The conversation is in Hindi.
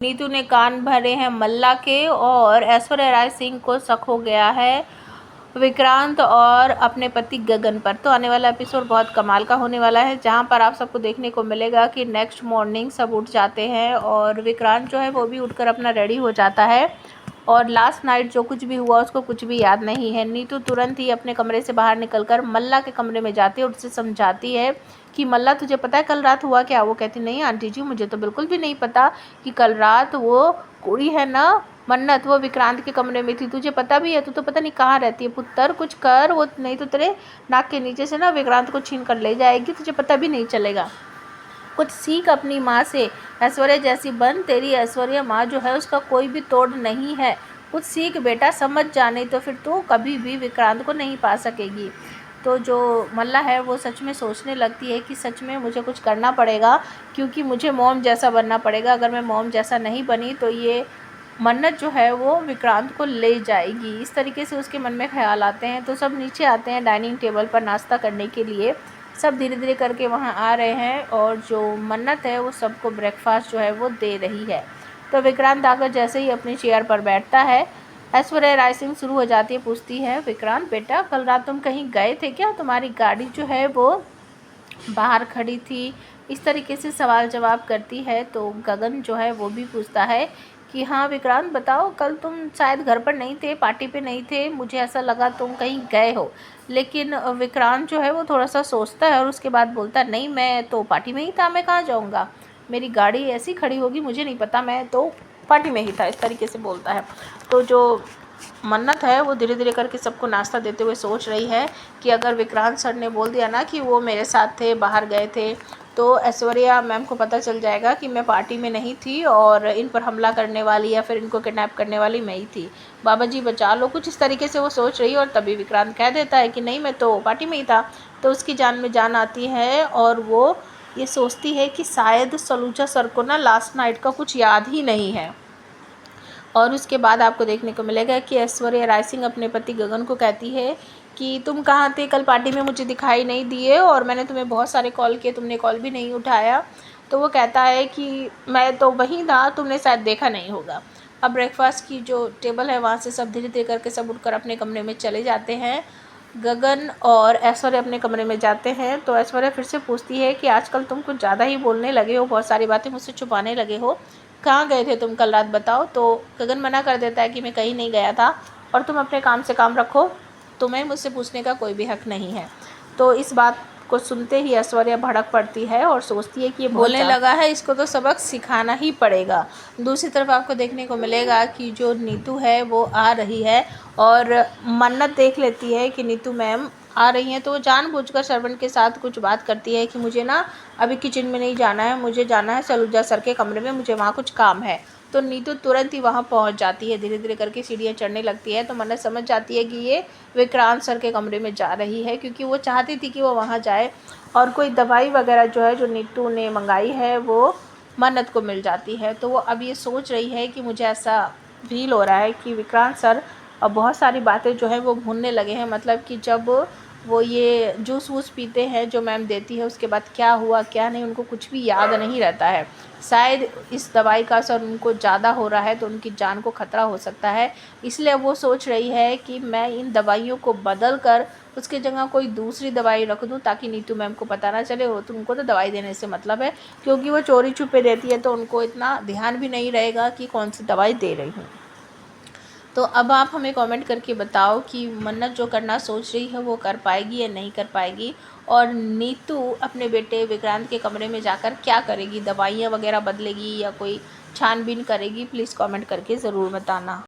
नीतू ने कान भरे हैं मल्ला के और ऐश्वर्या राय सिंह को शक हो गया है विक्रांत और अपने पति गगन पर। तो आने वाला एपिसोड बहुत कमाल का होने वाला है, जहां पर आप सबको देखने को मिलेगा कि नेक्स्ट मॉर्निंग सब उठ जाते हैं और विक्रांत जो है वो भी उठकर अपना रेडी हो जाता है और लास्ट नाइट जो कुछ भी हुआ उसको कुछ भी याद नहीं है। नीतू तुरंत ही अपने कमरे से बाहर निकलकर मल्ला के कमरे में जाती है और उससे समझाती है कि मल्ला तुझे पता है कल रात हुआ क्या। वो कहती नहीं आंटी जी, मुझे तो बिल्कुल भी नहीं पता कि कल रात वो कुड़ी है ना मन्नत, वो विक्रांत के कमरे में थी। तुझे पता भी है, तू तो पता नहीं कहाँ रहती है। पुत्र कुछ कर, वो नहीं तो तेरे नाक के नीचे से ना विक्रांत को छीन कर ले जाएगी, तुझे पता भी नहीं चलेगा। कुछ सीख अपनी माँ से, ऐश्वर्या जैसी बन। तेरी ऐश्वर्या माँ जो है उसका कोई भी तोड़ नहीं है। कुछ सीख बेटा, समझ जा, नहीं तो फिर तू कभी भी विक्रांत को नहीं पा सकेगी। तो जो मल्ला है वो सच में सोचने लगती है कि सच में मुझे कुछ करना पड़ेगा, क्योंकि मुझे मॉम जैसा बनना पड़ेगा। अगर मैं मॉम जैसा नहीं बनी तो ये मन्नत जो है वो विक्रांत को ले जाएगी। इस तरीके से उसके मन में ख्याल आते हैं। तो सब नीचे आते हैं डाइनिंग टेबल पर नाश्ता करने के लिए। सब धीरे धीरे करके वहाँ आ रहे हैं और जो मन्नत है वो सबको ब्रेकफास्ट जो है वो दे रही है। तो विक्रांत आकर जैसे ही अपनी चेयर पर बैठता है, ऐश्वर्या राय सिंह शुरू हो जाती है, पूछती है विक्रांत बेटा कल रात तुम कहीं गए थे क्या? तुम्हारी गाड़ी जो है वो बाहर खड़ी थी। इस तरीके से सवाल जवाब करती है। तो गगन जो है वो भी पूछता है कि हाँ विक्रांत बताओ, कल तुम शायद घर पर नहीं थे, पार्टी पे नहीं थे, मुझे ऐसा लगा तुम कहीं गए हो। लेकिन विक्रांत जो है वो थोड़ा सा सोचता है और उसके बाद बोलता है नहीं, मैं तो पार्टी में ही था, मैं कहाँ जाऊँगा, मेरी गाड़ी ऐसी खड़ी होगी, मुझे नहीं पता, मैं तो पार्टी में ही था। इस तरीके से बोलता है। तो जो मन्नत है वो धीरे धीरे करके सबको नाश्ता देते हुए सोच रही है कि अगर विक्रांत सर ने बोल दिया ना कि वो मेरे साथ थे, बाहर गए थे, तो ऐश्वर्या मैम को पता चल जाएगा कि मैं पार्टी में नहीं थी और इन पर हमला करने वाली या फिर इनको किडनैप करने वाली मैं ही थी। बाबा जी बचा लो, कुछ इस तरीके से वो सोच रही है। और तभी विक्रांत कह देता है कि नहीं, मैं तो पार्टी में ही था। तो उसकी जान में जान आती है और वो ये सोचती है कि शायद सलूजा सर को ना लास्ट नाइट का कुछ याद ही नहीं है। और उसके बाद आपको देखने को मिलेगा कि ऐश्वर्या राय सिंह अपने पति गगन को कहती है कि तुम कहाँ थे कल पार्टी में, मुझे दिखाई नहीं दिए और मैंने तुम्हें बहुत सारे कॉल किए, तुमने कॉल भी नहीं उठाया। तो वो कहता है कि मैं तो वहीं था, तुमने शायद देखा नहीं होगा। अब ब्रेकफास्ट की जो टेबल है वहाँ से सब धीरे धीरे करके सब उठकर अपने कमरे में चले जाते हैं। गगन और ऐश्वर्या अपने कमरे में जाते हैं। तो ऐश्वर्या फिर से पूछती है कि आजकल तुम कुछ ज़्यादा ही बोलने लगे हो, बहुत सारी बातें मुझसे छुपाने लगे हो, कहाँ गए थे तुम कल रात बताओ। तो गगन मना कर देता है कि मैं कहीं नहीं गया था और तुम अपने काम से काम रखो, तुम्हें मुझसे पूछने का कोई भी हक नहीं है। तो इस बात को सुनते ही ऐश्वर्या भड़क पड़ती है और सोचती है कि ये बोलने लगा है, इसको तो सबक सिखाना ही पड़ेगा। दूसरी तरफ आपको देखने को मिलेगा कि जो नीतू है वो आ रही है और मन्नत देख लेती है कि नीतू मैम आ रही हैं। तो वो जानबूझकर सर्वेंट के साथ कुछ बात करती है कि मुझे ना अभी किचन में नहीं जाना है, मुझे जाना है सलूजा सर के कमरे में, मुझे वहाँ कुछ काम है। तो नीतू तुरंत ही वहाँ पहुँच जाती है, धीरे धीरे करके सीढ़ियाँ चढ़ने लगती है। तो मन्नत समझ जाती है कि ये विक्रांत सर के कमरे में जा रही है, क्योंकि वो चाहती थी कि वो वहाँ जाए और कोई दवाई वगैरह जो है जो नीतू ने मंगाई है वो मन्नत को मिल जाती है। तो वो अब ये सोच रही है कि मुझे ऐसा फील हो रहा है कि विक्रांत सर अब बहुत सारी बातें जो है वो भूलने लगे हैं। मतलब कि जब वो ये जूस वूस पीते हैं जो मैम देती है, उसके बाद क्या हुआ क्या नहीं उनको कुछ भी याद नहीं रहता है। शायद इस दवाई का असर उनको ज़्यादा हो रहा है तो उनकी जान को खतरा हो सकता है। इसलिए वो सोच रही है कि मैं इन दवाइयों को बदल कर उसके जगह कोई दूसरी दवाई रख दूं, ताकि नीतू मैम को पता ना चले। वो तो उनको तो दवाई देने से मतलब है, क्योंकि वो चोरी छुपे देती है तो उनको इतना ध्यान भी नहीं रहेगा कि कौन सी दवाई दे रही हूँ। तो अब आप हमें कमेंट करके बताओ कि मन्नत जो करना सोच रही है वो कर पाएगी या नहीं कर पाएगी, और नीतू अपने बेटे विक्रांत के कमरे में जाकर क्या करेगी, दवाइयाँ वगैरह बदलेगी या कोई छानबीन करेगी? प्लीज़ कमेंट करके ज़रूर बताना।